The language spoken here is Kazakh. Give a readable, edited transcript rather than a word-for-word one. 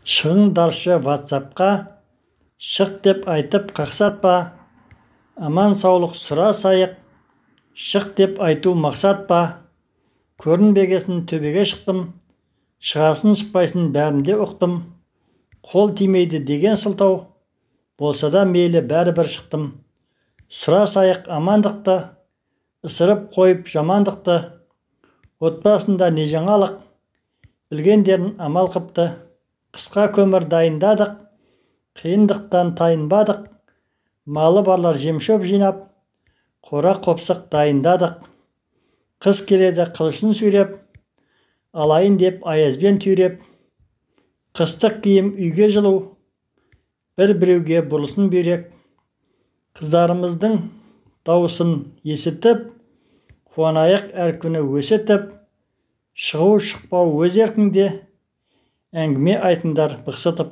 Шығыңдаршы WhatsApp-қа, шық деп айтып қақсатпа, аман саулық сұрасайық, шық деп айту мақсат па? Көрінбегесін төбеге шықтым, шығасын шықпайсын бәрінде ұқтым, қол тимейді деген сылтау, болса да мейлі бәрібір шықтым. Сұрасайық амандықты, ысырып қойып жамандықты, отбасында не жаңалық, білгендерін амал қыпты. Қысқа көмір дайындадық, қиындықтан тайынбадық, малы барлар жемшөп жинап, қора қопсық дайындадық. Қыс келеді қылышын сүйреп, алайын деп аязбен түйреп, қыстық киім үйге жылу, бір-біреуге бұрылсын бүйрек. Қыздарымыздың дауысын есітіп, қуанайық әр күні өсітіп, шығу шықпау өз еркіңде, әңгіме айтыңдар бықсытып.